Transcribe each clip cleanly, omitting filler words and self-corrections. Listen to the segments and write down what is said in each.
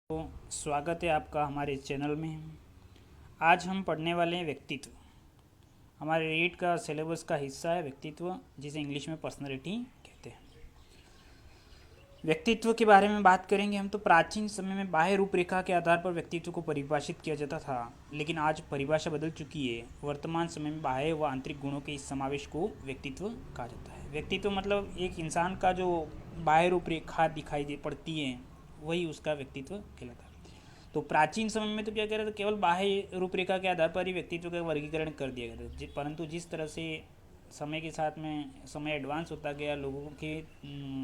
तो स्वागत है आपका हमारे चैनल में। आज हम पढ़ने वाले हैं व्यक्तित्व। हमारे रीड का सिलेबस का हिस्सा है व्यक्तित्व, जिसे इंग्लिश में पर्सनालिटी कहते हैं। व्यक्तित्व के बारे में बात करेंगे हम। तो प्राचीन समय में बाह्य रूपरेखा के आधार पर व्यक्तित्व को परिभाषित किया जाता था, लेकिन आज परिभाषा बदल चुकी है। वर्तमान समय में बाह्य व आंतरिक गुणों के इस समावेश को व्यक्तित्व कहा जाता है। व्यक्तित्व मतलब एक इंसान का जो बाह्य रूपरेखा दिखाई पड़ती है, वही उसका व्यक्तित्व कहलाता है। तो प्राचीन समय में तो क्या कह रहे थे, केवल बाह्य रूपरेखा के आधार पर ही व्यक्तित्व का वर्गीकरण कर दिया गया था। परंतु जिस तरह से समय के साथ में समय एडवांस होता गया, लोगों के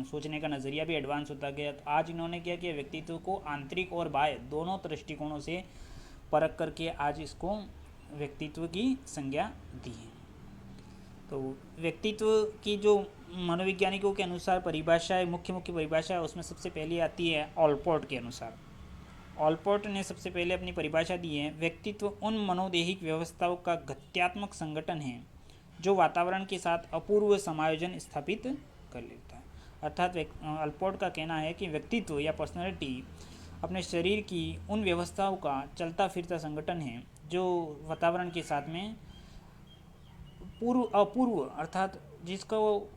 सोचने का नज़रिया भी एडवांस होता गया, तो आज इन्होंने क्या किया, व्यक्तित्व को आंतरिक और बाह्य दोनों दृष्टिकोणों से परख करके आज इसको व्यक्तित्व की संज्ञा दी है। तो व्यक्तित्व की जो मनोवैज्ञानिकों के अनुसार परिभाषा है, मुख्य परिभाषा है, उसमें सबसे पहले आती है ऑलपोर्ट के अनुसार। ऑलपोर्ट ने सबसे पहले अपनी परिभाषा दी है, व्यक्तित्व उन मनोदेहिक व्यवस्थाओं का गत्यात्मक संगठन है जो वातावरण के साथ अपूर्व समायोजन स्थापित कर लेता है। अर्थात ऑलपोर्ट का कहना है कि व्यक्तित्व या पर्सनैलिटी अपने शरीर की उन व्यवस्थाओं का चलता फिरता संगठन है जो वातावरण के साथ में अपूर्व अर्थात जिसका वो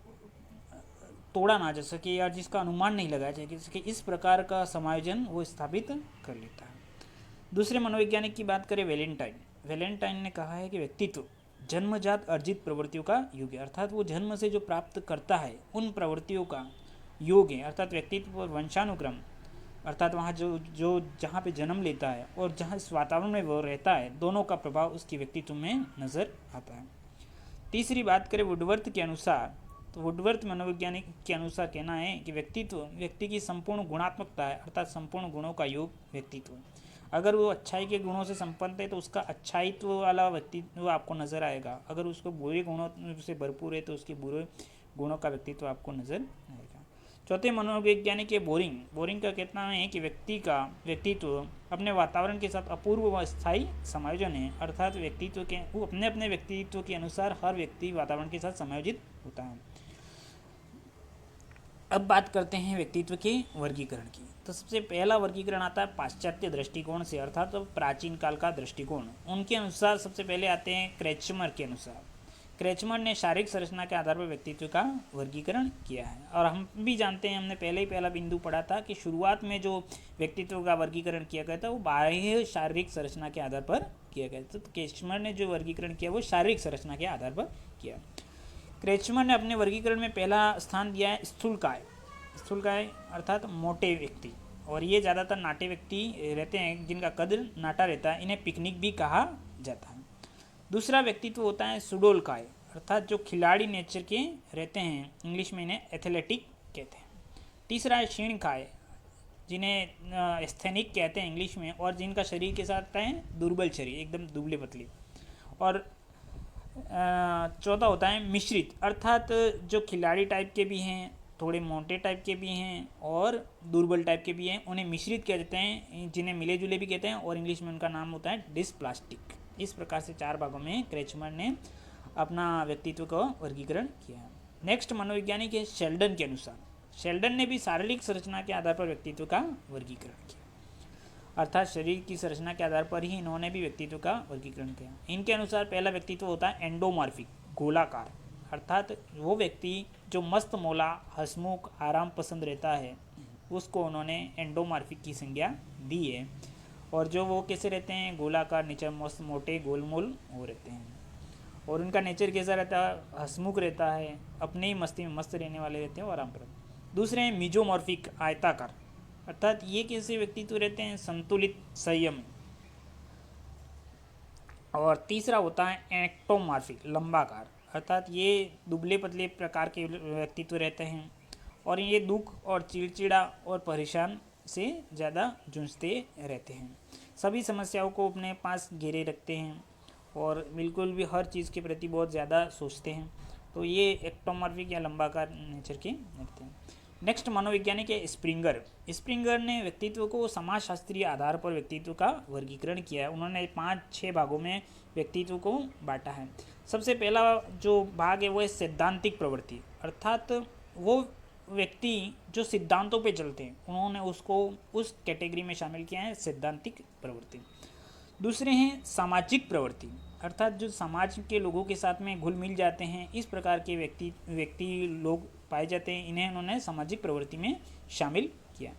तोड़ा ना जा सके या जिसका अनुमान नहीं लगाया जा सके, इस प्रकार का समायोजन वो स्थापित कर लेता है। दूसरे मनोवैज्ञानिक की बात करें वेलेंटाइन ने कहा है कि व्यक्तित्व जन्मजात अर्जित प्रवृत्तियों का योग है। अर्थात वो जन्म से जो प्राप्त करता है उन प्रवृत्तियों का योग है। अर्थात व्यक्तित्व वंशानुक्रम, अर्थात वहाँ जो जो जहाँ पे जन्म लेता है और जहाँ इस वातावरण में वो रहता है, दोनों का प्रभाव उसके व्यक्तित्व में नज़र आता है। तीसरी बात करें वुडवर्थ के अनुसार, तो वुडवर्थ मनोवैज्ञानिक के अनुसार कहना है कि व्यक्तित्व व्यक्ति की संपूर्ण गुणात्मकता है, अर्थात संपूर्ण गुणों का योग व्यक्तित्व। अगर वो अच्छाई के गुणों से संपन्न है तो उसका अच्छाईत्व वाला व्यक्तित्व आपको नज़र आएगा। अगर उसको बुरे गुणों से भरपूर है तो उसके बुरे गुणों का व्यक्तित्व आपको नज़र आएगा। चौथे मनोवैज्ञानिक है बोरिंग का कहना है कि व्यक्ति का व्यक्तित्व अपने वातावरण के साथ अपूर्व व स्थायी समायोजन है। अर्थात व्यक्तित्व के वो अपने व्यक्तित्व के अनुसार हर व्यक्ति वातावरण के साथ समायोजित होता है। अब बात करते हैं व्यक्तित्व के वर्गीकरण की। तो सबसे पहला वर्गीकरण आता है पाश्चात्य दृष्टिकोण से, अर्थात तो प्राचीन काल का दृष्टिकोण। उनके अनुसार सबसे पहले आते हैं क्रेचमर के अनुसार। क्रेचमर ने शारीरिक संरचना के आधार पर व्यक्तित्व का वर्गीकरण किया है। और हम भी जानते हैं, हमने पहले ही पहला बिंदु पढ़ा था कि शुरुआत में जो व्यक्तित्व का वर्गीकरण किया गया था वो बाह्य शारीरिक संरचना के आधार पर किया गया था। तो क्रेचमर ने जो वर्गीकरण किया वो शारीरिक संरचना के आधार पर किया। क्रेचमर ने अपने वर्गीकरण में पहला स्थान दिया है स्थूलकाय अर्थात मोटे व्यक्ति, और ये ज़्यादातर नाटे व्यक्ति रहते हैं जिनका कद नाटा रहता है, इन्हें पिकनिक भी कहा जाता है। दूसरा व्यक्तित्व होता है सुडोलकाय, अर्थात जो खिलाड़ी नेचर के रहते हैं, इंग्लिश में इन्हें एथलेटिक कहते हैं। तीसरा है क्षीणकाय, जिन्हें एस्थेनिक कहते हैं इंग्लिश में, और जिनका शरीर के साथ है दुर्बल शरीर, एकदम दुबले पतले। और चौथा होता है मिश्रित, अर्थात जो खिलाड़ी टाइप के भी हैं, थोड़े मोटे टाइप के भी हैं और दुर्बल टाइप के भी हैं, उन्हें मिश्रित कहते हैं, जिन्हें मिले जुले भी कहते हैं, और इंग्लिश में उनका नाम होता है डिस्प्लास्टिक। इस प्रकार से चार भागों में क्रेचमर ने अपना व्यक्तित्व का वर्गीकरण किया है। नेक्स्ट मनोवैज्ञानिक है शेल्डन के अनुसार। शेल्डन ने भी शारीरिक संरचना के आधार पर व्यक्तित्व का वर्गीकरण किया, अर्थात शरीर की संरचना के आधार पर ही इन्होंने भी व्यक्तित्व का वर्गीकरण किया। इनके अनुसार पहला व्यक्तित्व होता है एंडोमॉर्फिक, गोलाकार, अर्थात वो व्यक्ति जो मस्त मौला, हंसमुख, आराम पसंद रहता है, उसको उन्होंने एंडोमॉर्फिक की संज्ञा दी है। और जो वो कैसे रहते हैं, गोलाकार, नीचे मस्त मोटे गोलमोल हो रहते हैं। और उनका नेचर कैसा रहता है, हंसमुख रहता है, अपने ही मस्ती में मस्त रहने वाले रहते हैं और आराम पर। दूसरे हैं मिजोमॉर्फिक, आयताकार, अर्थात ये कैसे व्यक्तित्व रहते हैं, संतुलित, संयम। और तीसरा होता है एक्टोमॉर्फिक, लंबाकार, अर्थात ये दुबले पतले प्रकार के व्यक्तित्व रहते हैं और ये दुख और चिड़चिड़ा और परेशान से ज़्यादा जूझते रहते हैं, सभी समस्याओं को अपने पास घेरे रखते हैं और बिल्कुल भी हर चीज़ के प्रति बहुत ज़्यादा सोचते हैं। तो ये एक्टोमॉर्फिक या लंबाकार नेचर के रहते हैं। नेक्स्ट मनोवैज्ञानिक है स्प्रिंगर ने व्यक्तित्व को समाजशास्त्रीय आधार पर व्यक्तित्व का वर्गीकरण किया है। उन्होंने 5-6 भागों में व्यक्तित्व को बांटा है। सबसे पहला जो भाग है वो है सैद्धांतिक प्रवृत्ति, अर्थात वो व्यक्ति जो सिद्धांतों पे चलते हैं उन्होंने उसको उस कैटेगरी में शामिल किया है, सैद्धांतिक प्रवृत्ति। दूसरे हैं सामाजिक प्रवृत्ति, अर्थात जो समाज के लोगों के साथ में घुल मिल जाते हैं, इस प्रकार के व्यक्ति लोग पाए जाते हैं, इन्हें उन्होंने सामाजिक प्रवृत्ति में शामिल किया।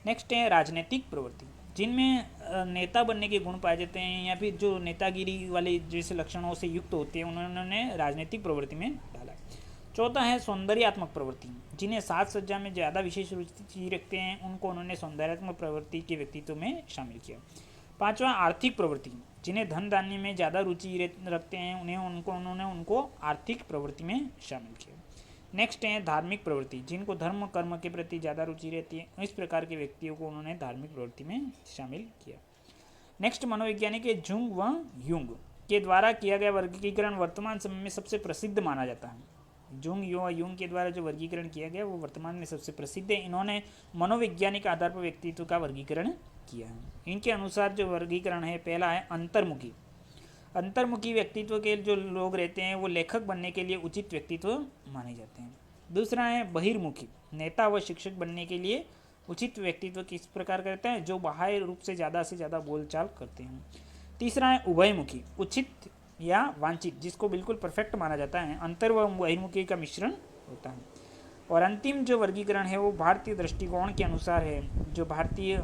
नेक्स्ट है राजनीतिक प्रवृत्ति, जिनमें नेता बनने के गुण पाए जाते हैं या फिर जो नेतागिरी वाले जैसे लक्षणों से युक्त होते हैं, उन्होंने राजनीतिक प्रवृत्ति में डाला। चौथा है सौंदर्यात्मक प्रवृत्ति, जिन्हें साज सज्जा में ज़्यादा विशेष रुचि रखते हैं, उनको उन्होंने सौंदर्यात्मक प्रवृत्ति के व्यक्तित्व में शामिल किया। पांचवा आर्थिक प्रवृत्ति, जिन्हें धन धान्य में ज़्यादा रुचि रखते हैं, उनको आर्थिक प्रवृत्ति में शामिल किया। नेक्स्ट है धार्मिक प्रवृत्ति, जिनको धर्म कर्म के प्रति ज़्यादा रुचि रहती है, इस प्रकार के व्यक्तियों को उन्होंने धार्मिक प्रवृत्ति में शामिल किया। नेक्स्ट मनोवैज्ञानिक जुंग व यूंग के द्वारा किया गया वर्गीकरण वर्तमान समय में सबसे प्रसिद्ध माना जाता है। यूंग के द्वारा जो वर्गीकरण किया गया वो वर्तमान में सबसे प्रसिद्ध है। इन्होंने मनोवैज्ञानिक आधार पर व्यक्तित्व का वर्गीकरण किया है। इनके अनुसार जो वर्गीकरण है, पहला है अंतर्मुखी व्यक्तित्व के जो लोग रहते हैं वो लेखक बनने के लिए उचित व्यक्तित्व माने जाते हैं। दूसरा है बहिर्मुखी, नेता व शिक्षक बनने के लिए उचित व्यक्तित्व किस प्रकार करते हैं, जो बाह्य रूप से ज़्यादा बोलचाल करते हैं। तीसरा है उभयमुखी, उचित या वांछित, जिसको बिल्कुल परफेक्ट माना जाता है, अंतर व बहिर्मुखी का मिश्रण होता है। और अंतिम जो वर्गीकरण है वो भारतीय दृष्टिकोण के अनुसार है, जो भारतीय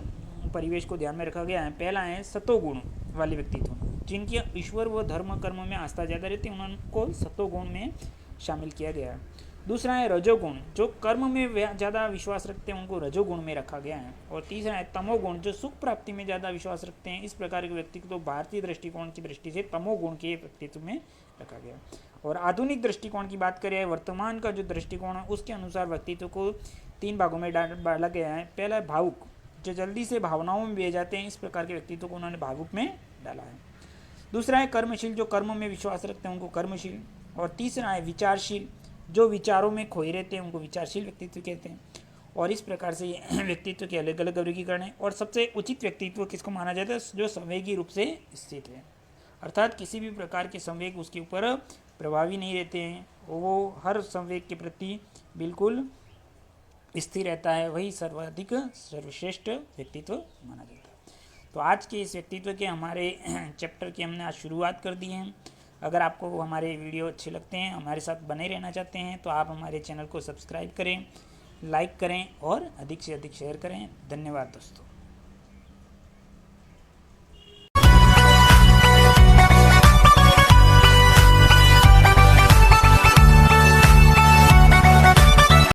परिवेश को ध्यान में रखा गया है। पहला है सतोगुण वाले व्यक्तित्व, जिनकी ईश्वर व धर्म कर्म में आस्था ज़्यादा रहती है, उनको सतोगुण में शामिल किया गया है। दूसरा है रजोगुण, जो कर्म में ज़्यादा विश्वास रखते हैं, उनको रजोगुण में रखा गया है। और तीसरा है तमोगुण, जो सुख प्राप्ति में ज़्यादा विश्वास रखते हैं, इस प्रकार के व्यक्ति को तो भारतीय दृष्टिकोण की दृष्टि से तमोगुण के व्यक्तित्व में रखा गया। और आधुनिक दृष्टिकोण की बात करें, वर्तमान का जो दृष्टिकोण है उसके अनुसार व्यक्तित्व को 3 भागों में बांटा गया है। पहला है भावुक, जो जल्दी से भावनाओं में बह जाते हैं, इस प्रकार के व्यक्तित्व को उन्होंने भावुक में डाला है। दूसरा है कर्मशील, जो कर्म में विश्वास रखते हैं, उनको कर्मशील। और तीसरा है विचारशील, जो विचारों में खोए रहते हैं, उनको विचारशील व्यक्तित्व कहते हैं। और इस प्रकार से ये व्यक्तित्व के अलग अलग वर्गीकरण है। और सबसे उचित व्यक्तित्व किसको माना जाता है, जो संवेगी रूप से स्थित है, अर्थात किसी भी प्रकार के संवेग उसके ऊपर प्रभावी नहीं रहते हैं, वो हर संवेग के प्रति बिल्कुल स्थिर रहता है, वही सर्वश्रेष्ठ व्यक्तित्व माना जाता है। तो आज के इस व्यक्तित्व के हमारे चैप्टर की हमने आज शुरुआत कर दी है। अगर आपको हमारे वीडियो अच्छे लगते हैं, हमारे साथ बने रहना चाहते हैं, तो आप हमारे चैनल को सब्सक्राइब करें, लाइक करें और अधिक से अधिक शेयर करें। धन्यवाद दोस्तों।